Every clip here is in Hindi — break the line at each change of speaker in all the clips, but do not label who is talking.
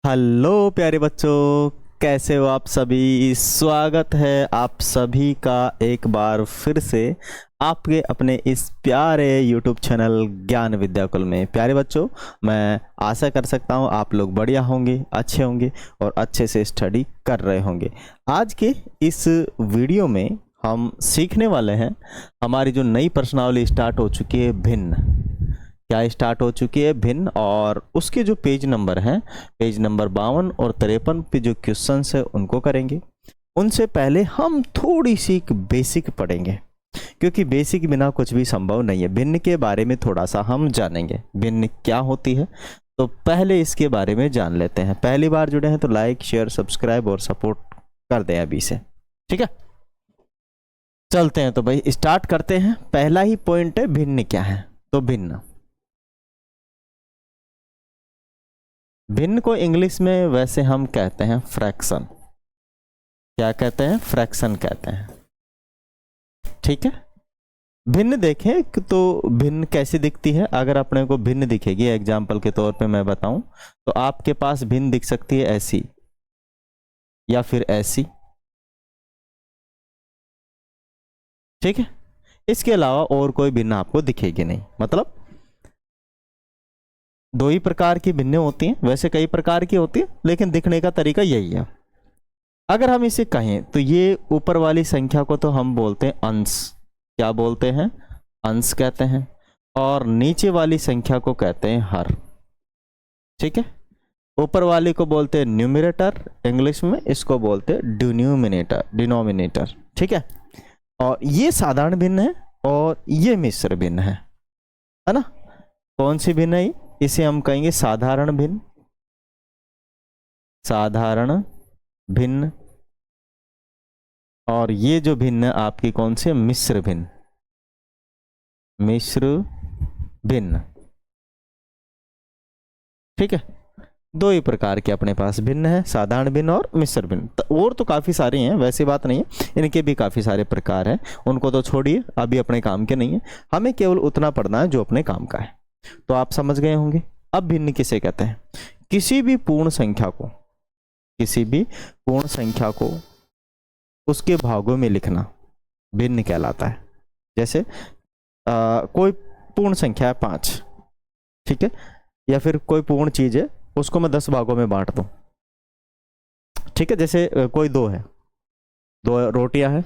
हेलो प्यारे बच्चों, कैसे हो आप सभी। स्वागत है आप सभी का एक बार फिर से आपके अपने इस प्यारे YouTube चैनल ज्ञान विद्याकुल में। प्यारे बच्चों, मैं आशा कर सकता हूँ आप लोग बढ़िया होंगे, अच्छे होंगे और अच्छे से स्टडी कर रहे होंगे। आज के इस वीडियो में हम सीखने वाले हैं, हमारी जो नई प्रश्नावली स्टार्ट हो चुकी है भिन्न, क्या स्टार्ट हो चुकी है भिन्न, और उसके जो पेज नंबर हैं, पेज नंबर 52 और 53 पे जो क्वेश्चंस है उनको करेंगे। उनसे पहले हम थोड़ी सी एक बेसिक पढ़ेंगे, क्योंकि बेसिक बिना कुछ भी संभव नहीं है। भिन्न के बारे में थोड़ा सा हम जानेंगे, भिन्न क्या होती है, तो पहले इसके बारे में जान लेते हैं। पहली बार जुड़े हैं तो लाइक शेयर सब्सक्राइब और सपोर्ट कर दें अभी से, ठीक है। चलते हैं तो भाई स्टार्ट करते हैं। पहला ही पॉइंट है भिन्न क्या है। तो भिन्न, भिन्न को इंग्लिश में वैसे हम कहते हैं फ्रैक्शन। क्या कहते हैं? फ्रैक्शन कहते हैं, ठीक है। भिन्न देखें तो भिन्न कैसी दिखती है। अगर अपने को भिन्न दिखेगी, एग्जाम्पल के तौर पे मैं बताऊं तो आपके पास भिन्न दिख सकती है ऐसी या फिर ऐसी, ठीक है। इसके अलावा और कोई भिन्न आपको दिखेगी नहीं। मतलब दो ही प्रकार की भिन्न होती हैं, वैसे कई प्रकार की होती है लेकिन दिखने का तरीका यही है। अगर हम इसे कहें तो ये ऊपर वाली संख्या को तो हम बोलते हैं अंश। क्या बोलते हैं? अंश कहते हैं। और नीचे वाली संख्या को कहते हैं हर, ठीक है। ऊपर वाली को बोलते हैं न्यूमरेटर, इंग्लिश में इसको बोलते हैं डिनोमिनेटर, ठीक है। और ये साधारण भिन्न है और ये मिश्र भिन्न है ना। कौन सी भिन्न है? इसे हम कहेंगे साधारण भिन्न, साधारण भिन्न। और ये जो भिन्न आपकी कौन सी? मिश्र भिन्न, मिश्र भिन्न, ठीक है। दो ही प्रकार के अपने पास भिन्न है, साधारण भिन्न और मिश्र भिन्न। और तो काफी सारे हैं, वैसी बात नहीं है, इनके भी काफी सारे प्रकार हैं। उनको तो छोड़िए, अभी अपने काम के नहीं है, हमें केवल उतना पढ़ना है जो अपने काम का है। तो आप समझ गए होंगे। अब भिन्न किसे कहते हैं? किसी भी पूर्ण संख्या को, किसी भी पूर्ण संख्या को उसके भागों में लिखना भिन्न कहलाता है। जैसे कोई पूर्ण संख्या है 5, ठीक है, या फिर कोई पूर्ण चीज है, उसको मैं 10 भागों में बांट दूं, ठीक है। जैसे कोई 2 है, 2 रोटियां है,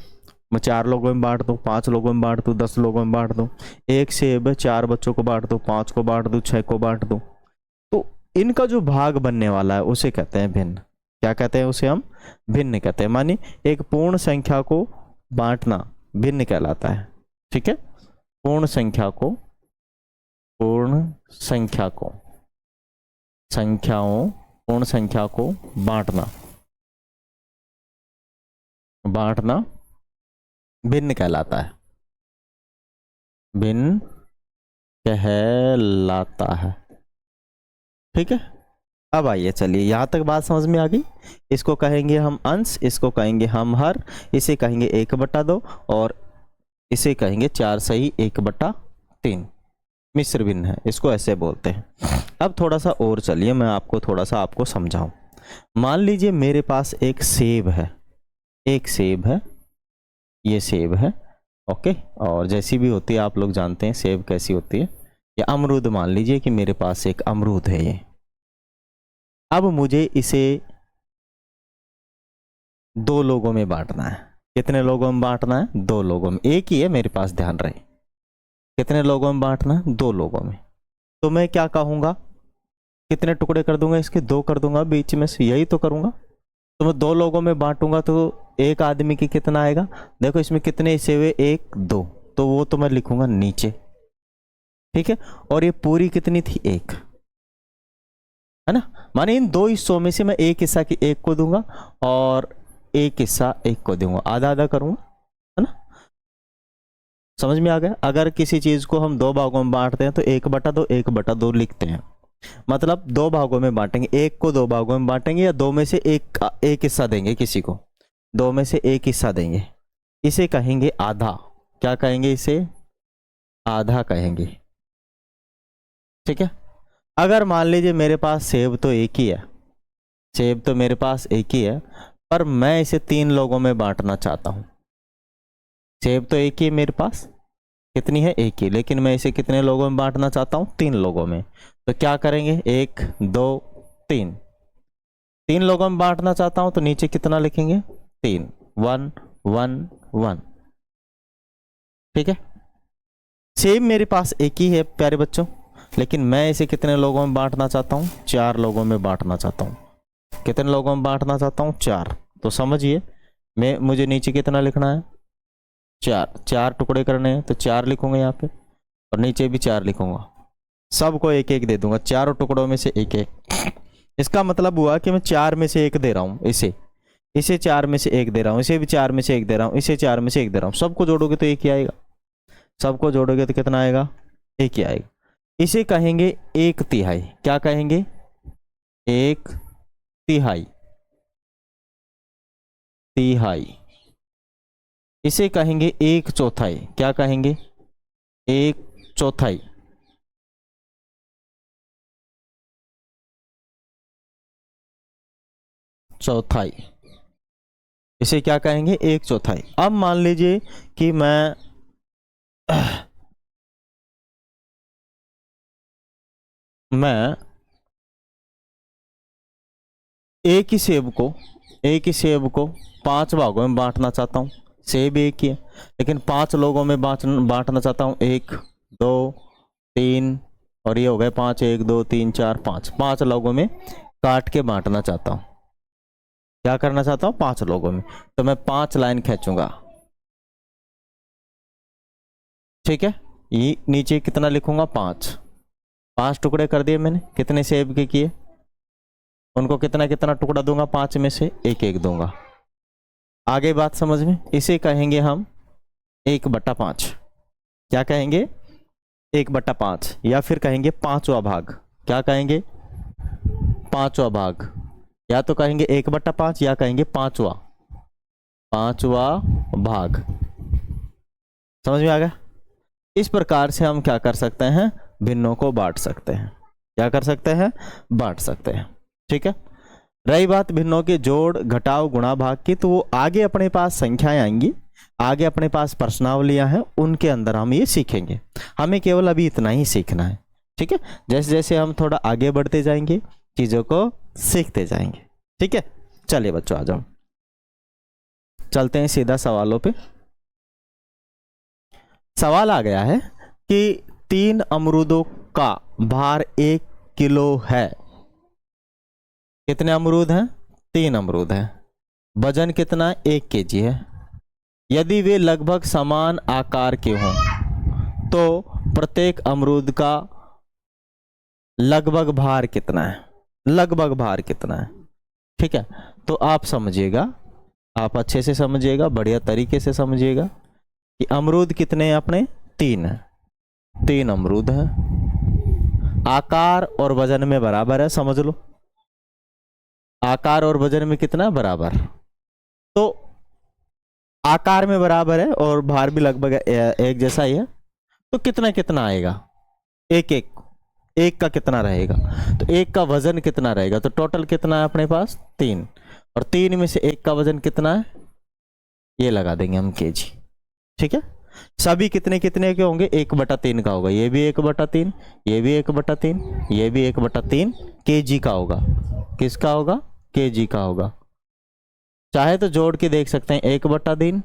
मैं 4 लोगों में बांट दूं, 5 लोगों में बांट दूं, 10 लोगों में बांट दूं। एक सेब है, 4 बच्चों को बांट दूं, 5 को बांट दूं, 6 को बांट दूं। तो इनका जो भाग बनने वाला है उसे कहते हैं भिन्न। क्या कहते हैं? उसे हम भिन्न कहते हैं। मानी एक पूर्ण संख्या को बांटना भिन्न कहलाता है, ठीक है। पूर्ण संख्या को, पूर्ण संख्या को, संख्याओं, पूर्ण संख्या को बांटना, बांटना भिन्न कहलाता है, भिन्न कहलाता है, ठीक है। अब आइए, चलिए यहां तक बात समझ में आ गई। इसको कहेंगे हम अंश, इसको कहेंगे हम हर, इसे कहेंगे 1/2 और इसे कहेंगे 4 सही 1/3। मिश्र भिन्न है, इसको ऐसे बोलते हैं। अब थोड़ा सा और चलिए, मैं आपको थोड़ा सा आपको समझाऊं। मान लीजिए मेरे पास एक सेब है, एक सेब है, ये सेब है, ओके। और जैसी भी होती है आप लोग जानते हैं सेब कैसी होती है। या अमरूद, मान लीजिए कि मेरे पास एक अमरूद है ये। अब मुझे इसे 2 लोगों में बांटना है। कितने लोगों में बांटना है? 2 लोगों में। एक ही है मेरे पास, ध्यान रहे। कितने लोगों में बांटना है? 2 लोगों में। तो मैं क्या कहूंगा? कितने टुकड़े कर दूंगा इसके? 2 कर दूंगा, बीच में से यही तो करूंगा। तो मैं 2 लोगों में बांटूंगा तो एक आदमी की कितना आएगा? देखो इसमें कितने हिस्से हुए? 1 2, तो वो तो मैं लिखूंगा नीचे, ठीक है। और ये पूरी कितनी थी? 1, है ना। माने इन 2 हिस्सों में से मैं एक हिस्सा की 1 को दूंगा और एक हिस्सा 1 को दूंगा, आधा आधा करूंगा, है ना। समझ में आ गया? अगर किसी चीज को हम 2 भागों में बांटते हैं तो 1/2 1/2 लिखते हैं। मतलब 2 भागों में बांटेंगे, 1 को 2 भागों में बांटेंगे या 2 में से एक हिस्सा देंगे किसी को, 2 में से एक हिस्सा देंगे। इसे कहेंगे आधा। क्या कहेंगे? इसे आधा कहेंगे, ठीक है। अगर मान लीजिए मेरे पास सेब तो एक ही है, सेब तो मेरे पास एक ही है, पर मैं इसे 3 लोगों में बांटना चाहता हूँ। सेब तो एक ही है मेरे पास, कितनी है? एक ही, लेकिन मैं इसे कितने लोगों में बांटना चाहता हूँ? 3 लोगों में। तो क्या करेंगे? 1 2 3, 3 लोगों में बांटना चाहता हूँ तो नीचे कितना लिखेंगे? 3, 1 1 1। ठीक है, सेब मेरे पास एक ही है प्यारे बच्चों, लेकिन मैं इसे कितने लोगों में बांटना चाहता हूँ? 4 लोगों में बांटना चाहता हूँ। कितने लोगों में बांटना चाहता हूँ? 4। तो समझिए मुझे नीचे कितना लिखना है? 4। 4 टुकड़े करने हैं तो 4 लिखूंगा यहाँ पे, और नीचे भी 4 लिखूंगा। सबको एक एक दे दूंगा, चारों टुकड़ों में से एक एक। इसका मतलब हुआ कि मैं 4 में से एक दे रहा हूँ इसे 4 में से एक दे रहा हूँ, इसे भी 4 में से एक दे रहा हूँ, इसे 4 में से एक दे रहा हूँ। सबको जोड़ोगे तो एक ही आएगा, सबको जोड़ोगे तो कितना आएगा? एक ही आएगा। इसे कहेंगे 1/3। क्या कहेंगे? 1/3। तिहाई। इसे कहेंगे 1/4। क्या कहेंगे? 1/4। चौथाई। इसे क्या कहेंगे? 1/4। अब मान लीजिए कि मैं एक ही सेब को 5 भागों में बांटना चाहता हूँ। सेब एक ही है, लेकिन 5 लोगों में बांटना चाहता हूँ। 1 2 3, और ये हो गए 5। 1 2 3 4 5, 5 लोगों में काट के बांटना चाहता हूँ। क्या करना चाहता हूँ? 5 लोगों में। तो मैं 5 लाइन खींचूंगा। ठीक है, ये नीचे कितना लिखूंगा? 5। 5 टुकड़े कर दिए मैंने। कितने सेब के किए? उनको कितना कितना टुकड़ा दूंगा? 5 में से एक एक दूंगा। आगे बात समझ में? इसे कहेंगे हम 1/5। क्या कहेंगे? 1/5, या फिर कहेंगे 5वां भाग। क्या कहेंगे? 5वां भाग। या तो कहेंगे 1/5 या कहेंगे 5वां भाग। समझ में आ गया? इस प्रकार से हम क्या कर सकते हैं? भिन्नों को बांट सकते हैं। क्या कर सकते हैं? बांट सकते हैं। ठीक है, रही बात भिन्नों के जोड़ घटाव गुणा भाग की, तो वो आगे अपने पास संख्याएं आएंगी, आगे अपने पास प्रश्नावलियां हैं, उनके अंदर हम ये सीखेंगे। हमें केवल अभी इतना ही सीखना है। ठीक है, जैसे जैसे हम थोड़ा आगे बढ़ते जाएंगे चीजों को सीखते जाएंगे। ठीक है, चलिए बच्चों आ जाओ, चलते हैं सीधा सवालों पे। सवाल आ गया है कि 3 अमरूदों का भार 1 किलो है। कितने अमरूद हैं? 3 अमरूद हैं। वजन कितना? 1 केजी है। यदि वे लगभग समान आकार के हों तो प्रत्येक अमरूद का लगभग भार कितना है? लगभग भार कितना है? ठीक है, तो आप समझिएगा, आप अच्छे से समझिएगा, बढ़िया तरीके से समझिएगा कि अमरूद कितने हैं अपने? 3 है। 3 अमरूद हैं, आकार और वजन में बराबर है। समझ लो, आकार और वजन में कितना? बराबर। तो आकार में बराबर है और भार भी लगभग एक जैसा ही है, तो कितना कितना आएगा? एक एक एक का कितना रहेगा? तो एक का वजन कितना रहेगा? तो टोटल कितना है अपने पास? 3, और 3 में से एक का वजन कितना है? ये लगा देंगे हम केजी। ठीक है, सभी कितने कितने के होंगे? 1/3 का होगा। ये भी 1/3, ये भी 1/3, ये भी 1/3 केजी का होगा। किसका होगा? केजी का होगा। चाहे तो जोड़ के देख सकते हैं, 1/3,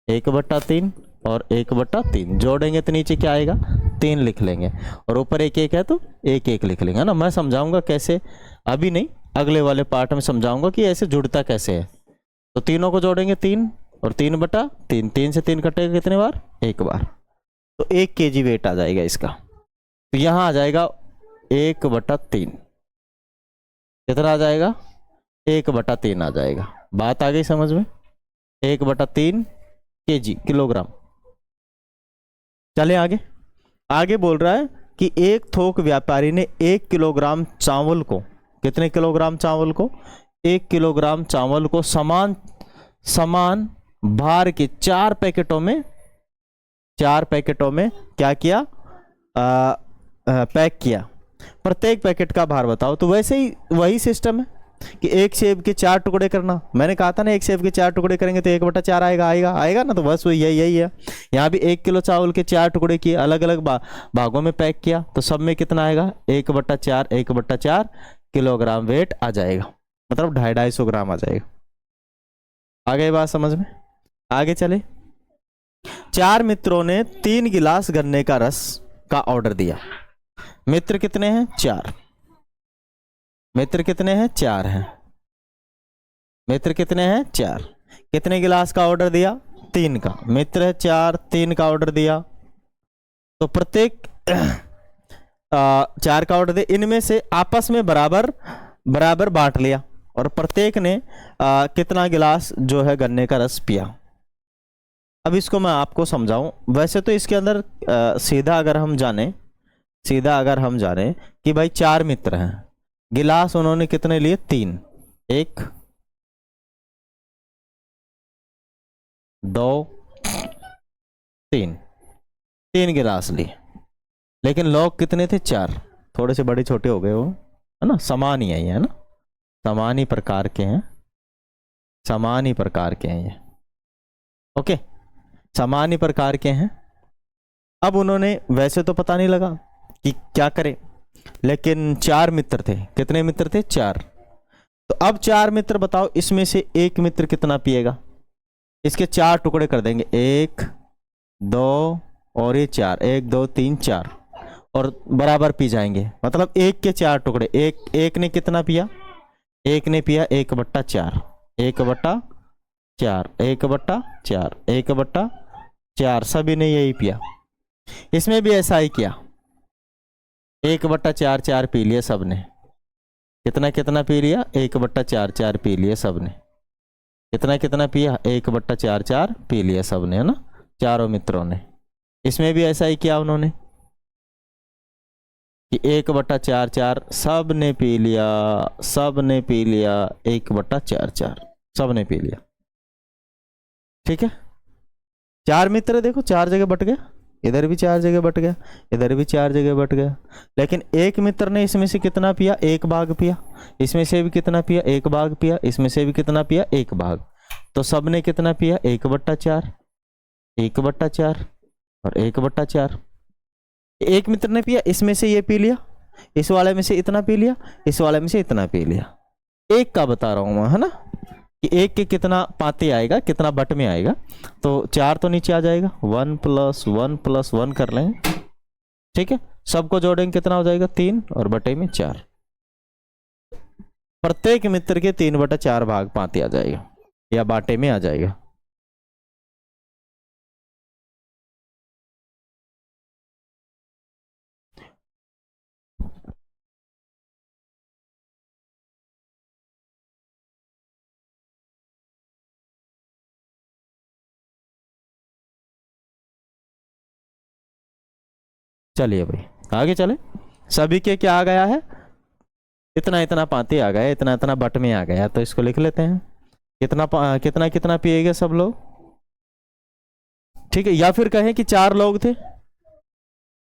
1/3 और 1/3 जोड़ेंगे तो नीचे क्या आएगा? 3 लिख लेंगे, और ऊपर 1 1 है तो 1 1 लिख लेंगे ना। मैं समझाऊंगा कैसे, अभी नहीं, अगले वाले पार्ट में समझाऊंगा कि ऐसे जुड़ता कैसे है। तो तीनों को जोड़ेंगे 3 और 3/3, 3 से 3 कटेगा कितने बार? 1 बार। तो 1 केजी वेट आ जाएगा इसका। तो यहां आ जाएगा 1/3। कितना आ जाएगा? 1/3 आ जाएगा। बात आ गई समझ में? 1/3 केजी, किलोग्राम। चले आगे। आगे बोल रहा है कि एक थोक व्यापारी ने 1 किलोग्राम चावल को, कितने किलोग्राम चावल को? 1 किलोग्राम चावल को समान समान भार के 4 पैकेटों में, 4 पैकेटों में क्या किया? पैक किया। प्रत्येक पैकेट का भार बताओ। तो वैसे ही वही सिस्टम है, कि एक सेब के 4 टुकड़े करना, मैंने कहा था ना एक सेब के 4 टुकड़े करेंगे तो 1/4 आएगा ना, तो बस वही यही है। यहाँ भी 1 किलो चावल के 4 टुकड़े किए, अलग अलग भागों में पैक किया, तो सब में कितना आएगा 1/4 किलोग्राम वेट आ जाएगा, मतलब 250 ग्राम आ जाएगा। आ गई बात समझ में? आगे चले। 4 मित्रों ने 3 गिलास गन्ने का रस का ऑर्डर दिया। मित्र कितने हैं? 4। मित्र कितने हैं? 4 हैं। मित्र कितने हैं? 4। कितने गिलास का ऑर्डर दिया? 3 का। मित्र है 4, 3 का ऑर्डर दिया, तो प्रत्येक 4 का ऑर्डर दिया, इनमें से आपस में बराबर बराबर बांट लिया, और प्रत्येक ने कितना गिलास जो है गन्ने का रस पिया। अब इसको मैं आपको समझाऊं। वैसे तो इसके अंदर सीधा अगर हम जाने कि भाई 4 मित्र हैं, गिलास उन्होंने कितने लिए? 3। 1 2 3, 3 गिलास लिए, लेकिन लोग कितने थे? 4। थोड़े से बड़े छोटे हो गए वो, है ना, समान ही है ये, है ना, समान ही प्रकार के हैं, समान ही प्रकार के हैं ये, ओके, समान ही प्रकार के हैं। अब उन्होंने, वैसे तो पता नहीं लगा कि क्या करें, लेकिन 4 मित्र थे। कितने मित्र थे? 4। तो अब 4 मित्र बताओ, इसमें से एक मित्र कितना पिएगा? इसके 4 टुकड़े कर देंगे, 1 2 और ये 4, 1 2 3 4, और बराबर पी जाएंगे, मतलब 1 के 4 टुकड़े। एक ने कितना पिया? एक ने पिया 1/4, 1/4, 1/4, 1/4, सभी ने यही पिया। इसमें भी ऐसा ही किया, 1/4 पी लिया सबने। कितना कितना पी लिया? 1/4 पी लिया सबने। कितना कितना पिया? 1/4 पी लिया सबने, है ना, चारों मित्रों ने। इसमें भी ऐसा ही किया उन्होंने कि 1/4 सब ने पी लिया, सब ने पी लिया 1/4, सब ने पी लिया। ठीक है, 4 मित्र देखो 4 जगह बट गया, इधर भी 4 जगह बट गया, इधर भी 4 जगह बट गया, लेकिन एक मित्र ने इसमें से कितना पिया? 1 भाग पिया। इसमें से भी कितना पिया? 1 भाग पिया। इसमें से भी कितना पिया? 1 भाग। तो सब ने कितना पिया? 1/4, 1/4 और 1/4। एक मित्र ने पिया, इसमें से ये पी लिया, इस वाले में से इतना पी लिया, इस वाले में से इतना पी लिया। एक का बता रहा हूं मैं, है ना, कि एक के कितना पाते आएगा, कितना बट में आएगा। तो 4 तो नीचे आ जाएगा, 1 + 1 + 1 कर लेंगे, ठीक है, सबको जोड़ेंगे कितना हो जाएगा? 3 और बटे में 4। प्रत्येक मित्र के 3/4 भाग पाते आ जाएगा या बाटे में आ जाएगा। चलिए भाई आगे चले। सभी के क्या आ गया है? इतना इतना पाते आ गया, इतना इतना बट में आ गया, तो इसको लिख लेते हैं। कितना कितना पिएगा सब लोग, ठीक है। या फिर कहें कि 4 लोग थे,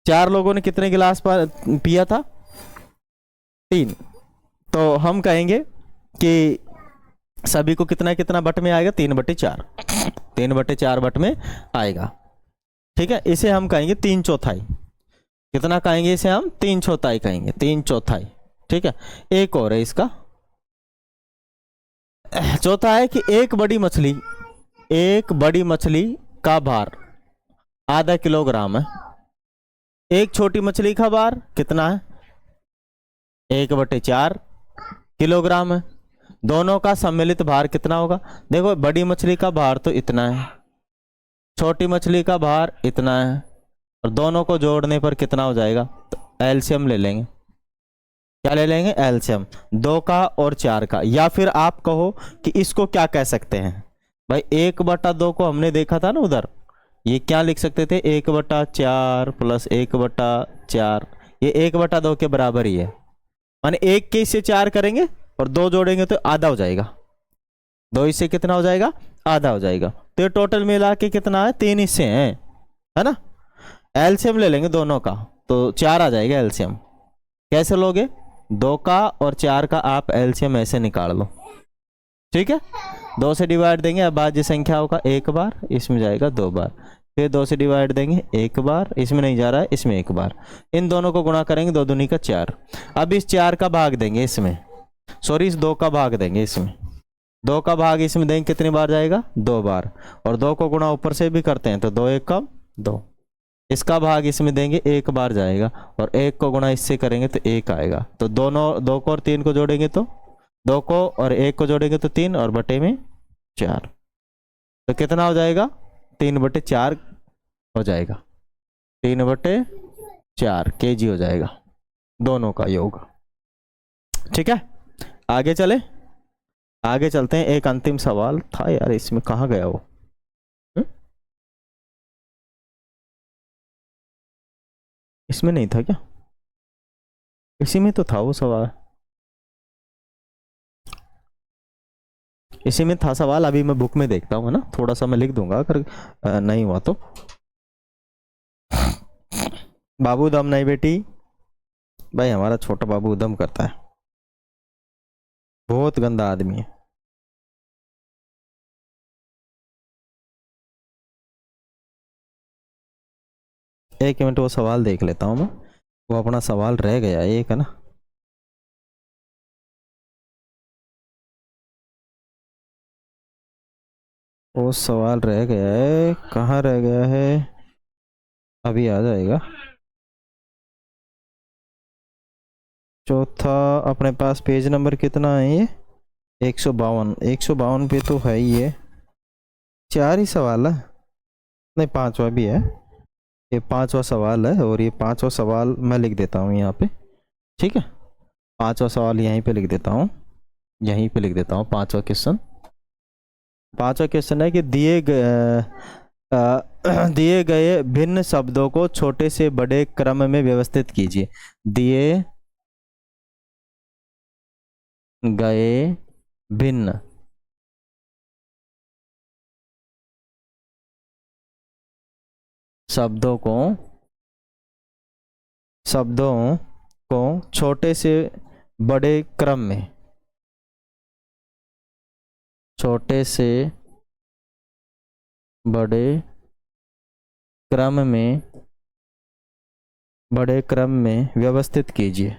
4 लोगों ने कितने गिलास पिया था? 3। तो हम कहेंगे कि सभी को कितना कितना बट में आएगा? 3/4, 3/4 बट में आएगा, ठीक है। इसे हम कहेंगे 3/4। कितना कहेंगे इसे हम? 3/4 कहेंगे, 3/4, ठीक है। एक और है इसका, चौथा है कि एक बड़ी मछली का भार आधा किलोग्राम है। एक छोटी मछली का भार कितना है? 1/4 किलोग्राम है। दोनों का सम्मिलित भार कितना होगा? देखो बड़ी मछली का भार तो इतना है, छोटी मछली का भार इतना है, और दोनों को जोड़ने पर कितना हो जाएगा? तो एलसीएम ले लेंगे। क्या ले लेंगे? एलसीएम 2 का और 4 का। या फिर आप कहो कि इसको क्या कह सकते हैं भाई, 1/2 को हमने देखा था ना उधर, ये क्या लिख सकते थे? 1/4 + 1/4, ये 1/2 के बराबर ही है। माने 1 के इससे 4 करेंगे और 2 जोड़ेंगे तो आधा हो जाएगा, 2 इससे कितना हो जाएगा? आधा हो जाएगा। तो ये टोटल मिला के कितना है? 3 हिस्से हैं, है ना। एलसीएम ले लेंगे दोनों का, तो 4 आ जाएगा एलसीएम। कैसे लोगे? 2 का और 4 का आप एलसीएम ऐसे निकाल लो, ठीक है। 2 से डिवाइड देंगे, अभाज्य संख्या होगा 1 बार, इसमें जाएगा 2 बार, फिर 2 से डिवाइड देंगे 1 बार, इसमें नहीं जा रहा है, इसमें 1 बार, इन दोनों को गुणा करेंगे, 2 दूनी का 4। अब इस 4 का भाग देंगे इसमें, सॉरी इस 2 का भाग देंगे इसमें, 2 का भाग इसमें देंगे, कितनी बार जाएगा, 2 बार, और 2 को गुणा ऊपर से भी करते हैं तो 2 1 कम 2, इसका भाग इसमें देंगे 1 बार जाएगा, और 1 को गुणा इससे करेंगे तो 1 आएगा, तो दोनों 2 को और 3 को जोड़ेंगे तो 2 को और 1 को जोड़ेंगे तो 3 और बटे में 4, तो कितना हो जाएगा, 3/4 हो जाएगा, 3/4 kg हो जाएगा दोनों का योग, ठीक है। आगे चले, आगे चलते हैं। एक अंतिम सवाल था यार, इसमें कहाँ गया वो, इसमें नहीं था क्या, इसी में तो था वो सवाल, इसी में था सवाल, अभी मैं बुक में देखता हूँ, है ना, थोड़ा सा मैं लिख दूंगा अगर नहीं हुआ तो। बाबू दम नहीं बेटी, भाई हमारा छोटा बाबू दम करता है, बहुत गंदा आदमी है। एक मिनट वो सवाल देख लेता हूँ मैं, वो अपना सवाल रह गया एक, है ना, वो सवाल रह गया है, कहाँ रह गया है, अभी आ जाएगा। चौथा अपने पास पेज नंबर कितना है ये, 152, 152 पे तो है ही ये, 4 ही सवाल है, नहीं 5वां भी है, ये 5वां सवाल है, और ये 5वां सवाल मैं लिख देता हूँ यहाँ पे, ठीक है। 5वां सवाल यहीं पे लिख देता हूँ, यहीं पे लिख देता हूँ 5वां क्वेश्चन। 5वां क्वेश्चन है कि दिए गए भिन्न शब्दों को छोटे से बड़े क्रम में व्यवस्थित कीजिए। दिए गए भिन्न शब्दों को छोटे से बड़े क्रम में, छोटे से बड़े क्रम में, बड़े क्रम में व्यवस्थित कीजिए।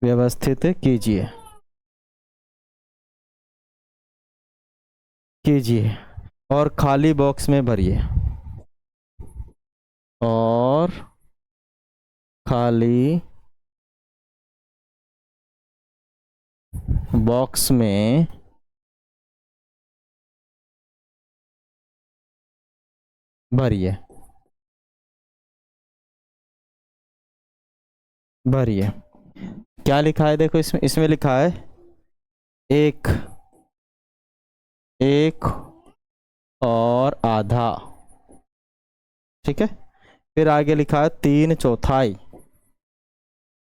व्यवस्थित कीजिए, कीजिए और खाली बॉक्स में भरिए, और खाली बॉक्स में भरिए, भरिए। क्या लिखा है देखो इसमें, इसमें लिखा है एक, एक और आधा, ठीक है। फिर आगे लिखा है 3/4,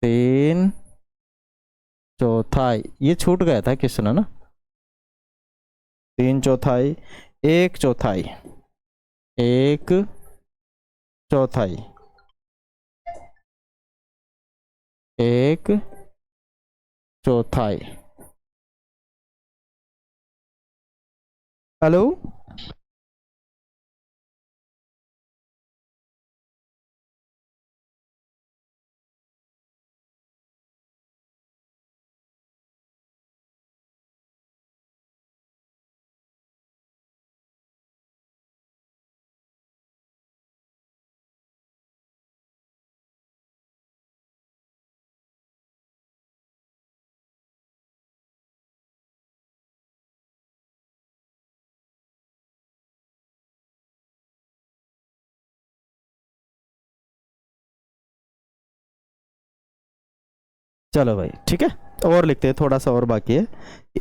3/4, ये छूट गया था क्वेश्चन, है ना, 3/4, 1/4, 1/4, 1/4। हेलो, चलो भाई ठीक है, और लिखते हैं, थोड़ा सा और बाकी है।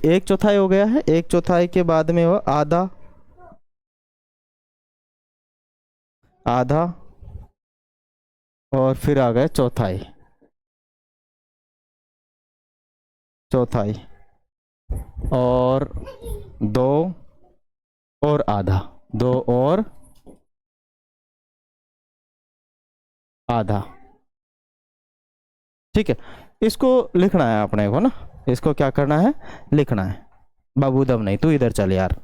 1/4 हो गया है, 1/4 के बाद में वो आधा, आधा, और फिर आ गए चौथाई, चौथाई, और 2 और आधा, 2 और आधा। ठीक है, इसको लिखना है अपने को ना, इसको क्या करना है, लिखना है। बाबू दम नहीं, तू इधर चल यार।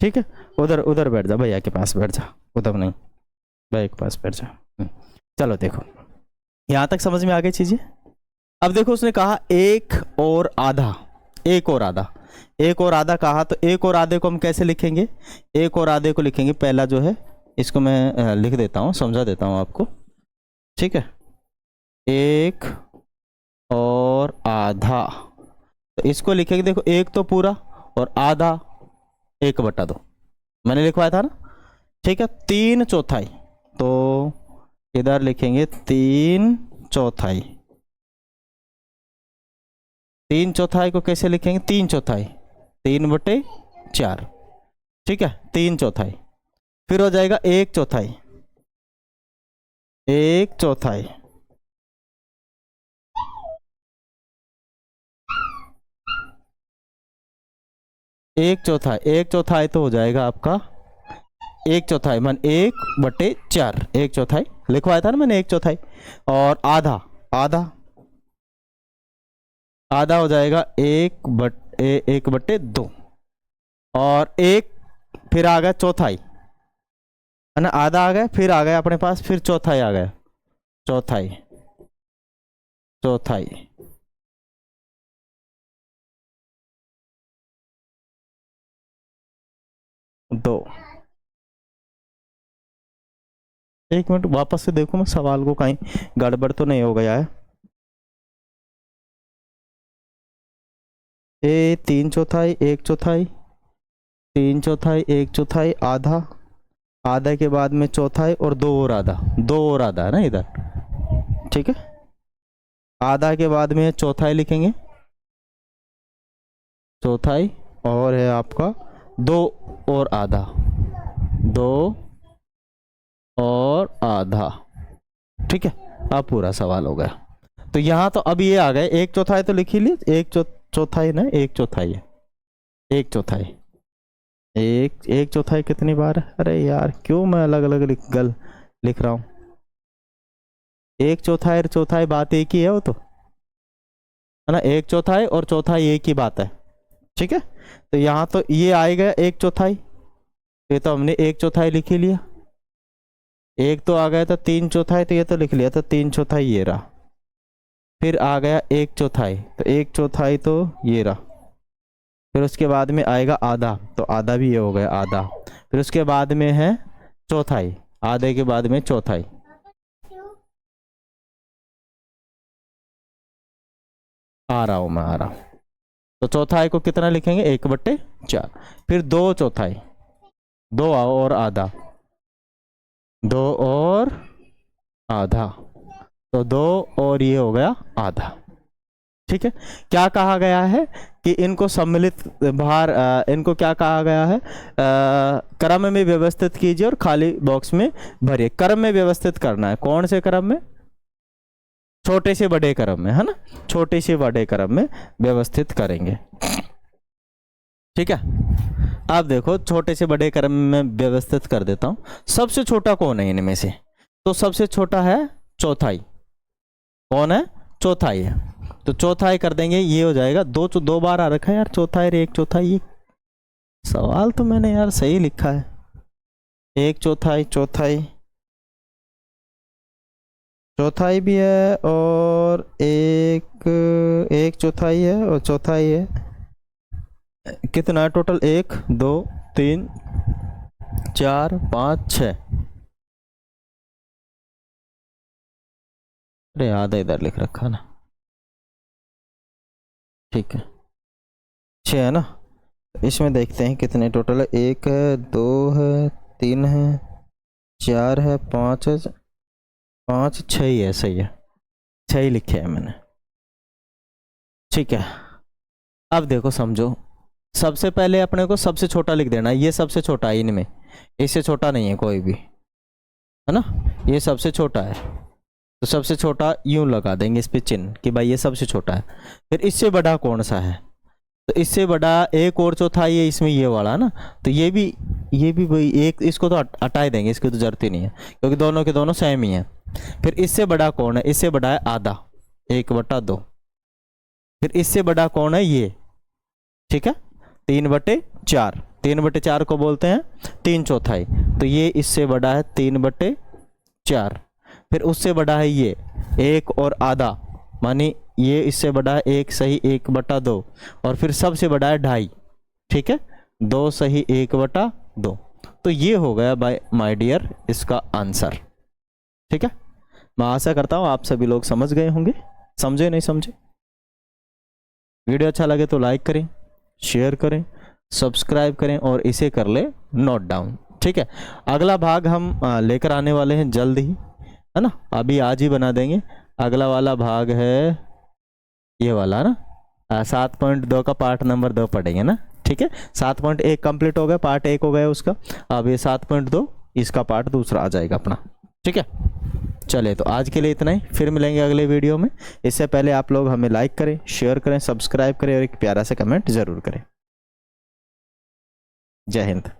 ठीक है, उधर उधर बैठ जा, भैया के पास बैठ जा, उधर नहीं, भैया के पास बैठ जा। चलो देखो, यहाँ तक समझ में आ गई चीजें। अब देखो उसने कहा एक और आधा, एक और आधा, एक और आधा कहा, तो एक और आधे को हम कैसे लिखेंगे, एक और आधे को लिखेंगे, पहला जो है इसको मैं लिख देता हूँ, समझा देता हूँ आपको। ठीक है, एक और आधा, तो इसको लिखेंगे, देखो एक तो पूरा और आधा 1/2 मैंने लिखवाया था ना। ठीक है, 3/4, तो इधर लिखेंगे 3/4। 3/4 को कैसे लिखेंगे, 3/4, 3/4। ठीक है, 3/4, फिर हो जाएगा 1/4, 1/4, एक चौथाई, एक चौथाई तो हो जाएगा आपका 1/4 मान 1/4, 1/4 लिखवाया था ना मैंने 1/4। और आधा, आधा, आधा हो जाएगा 1/2, और एक फिर आ गया चौथाई, है ना, आधा आ गया, फिर आ गया अपने पास, फिर चौथाई आ गया, चौथाई, चौथाई, दो। एक मिनट वापस से देखो, मैं सवाल को कहीं गड़बड़ तो नहीं हो गया है। ए 3/4, 1/4, 3/4, 1/4, आधा, आधा के बाद में चौथाई और 2 और आधा, 2 और आधा है ना इधर। ठीक है, आधा के बाद में चौथाई लिखेंगे, चौथाई, और है आपका 2 और आधा, 2 और आधा। ठीक है, अब पूरा सवाल हो गया। तो यहाँ तो अब ये आ गए, 1/4 तो लिख ही लिए, 1/4 ना, 1/4 है, 1/4, एक चौथाई कितनी बार है, अरे यार क्यों मैं अलग अलग लिख रहा हूँ। 1/4 और चौथाई बात एक ही है वो तो, है ना, 1/4 और चौथाई एक ही बात है। ठीक है, तो यहाँ तो ये आएगा 1/4, ये तो हमने 1/4 लिख ही लिया, एक तो आ गया था 3/4, तो ये तो लिख लिया था 3/4 ये रहा, फिर आ गया 1/4, तो 1/4 तो ये रहा, फिर उसके बाद में आएगा आधा, तो आधा भी ये हो गया आधा, फिर उसके बाद में है चौथाई, आधे के बाद में चौथाई, आ रहा हूं मैं, आ रहा हूं। तो चौथाई को कितना लिखेंगे, 1/4, फिर 2/4, 2 और आधा, 2 और आधा, तो 2 और ये हो गया आधा। ठीक है, क्या कहा गया है कि इनको सम्मिलित भार, इनको क्या कहा गया है, क्रम में व्यवस्थित कीजिए और खाली बॉक्स में भरिए। क्रम में व्यवस्थित करना है, कौन से क्रम में, छोटे से बड़े क्रम में, है ना, छोटे से बड़े क्रम में व्यवस्थित करेंगे। ठीक है, आप देखो छोटे से बड़े क्रम में व्यवस्थित कर देता हूं। सबसे छोटा कौन है इनमें से, तो सबसे छोटा है चौथाई, कौन है, चौथाई है, तो चौथाई कर देंगे, ये हो जाएगा, 2 बार आ रखा है यार चौथाई और 1/4, ये सवाल तो मैंने यार सही लिखा है, 1/4, चौथाई, चौथाई भी है, और 1/4 है, और चौथाई है, कितना टोटल, 1 2 3 4 5 6, अरे आधा इधर लिख रखा ना। ठीक है, 6 है ना, इसमें देखते हैं कितने टोटल है, 1 है, 2 है, 3 है, 4 है, 5 है, 5 6 ही है, सही है, 6 ही लिखे हैं मैंने। ठीक है, अब देखो समझो, सबसे पहले अपने को सबसे छोटा लिख देना, ये सबसे छोटा है इनमें, इससे छोटा नहीं है कोई भी, है ना, ये सबसे छोटा है, तो सबसे छोटा यूं लगा देंगे इस पे चिन्ह कि भाई ये सबसे छोटा है। फिर इससे बड़ा कौन सा है, तो इससे बड़ा एक और चौथाई है इसमें ये वाला ना, तो ये भी भाई एक, इसको तो हटा ही देंगे, इसकी तो जरूरत ही नहीं है क्योंकि दोनों के दोनों सेम ही हैं। फिर इससे बड़ा कौन है, इससे बड़ा है आधा, 1/2। फिर इससे बड़ा कौन है, ये, ठीक है, 3/4। 3/4 को बोलते हैं 3/4, तो ये इससे बड़ा है 3/4। फिर उससे बड़ा है ये 1 और आधा, मानी ये इससे बड़ा है 1 सही 1/2, और फिर सबसे बड़ा है 2.5, ठीक है, 2 सही 1/2। तो ये हो गया माय डियर इसका आंसर, ठीक है। मैं आशा करता हूँ आप सभी लोग समझ गए होंगे। समझे नहीं समझे? वीडियो अच्छा लगे तो लाइक करें, शेयर करें, सब्सक्राइब करें और इसे कर ले नोट डाउन, ठीक है। अगला भाग हम लेकर आने वाले हैं जल्द ही, है ना, अभी आज ही बना देंगे। अगला वाला भाग है ये वाला ना, 7.2 का पार्ट नंबर 2 पढ़ेंगे ना, ठीक है। 7.1 कंप्लीट हो गया, पार्ट 1 हो गया उसका, अब ये 7.2 इसका पार्ट दूसरा आ जाएगा अपना, ठीक है। चलिए तो आज के लिए इतना ही, फिर मिलेंगे अगले वीडियो में। इससे पहले आप लोग हमें लाइक करें, शेयर करें, सब्सक्राइब करें और एक प्यारा सा कमेंट जरूर करें। जय हिंद।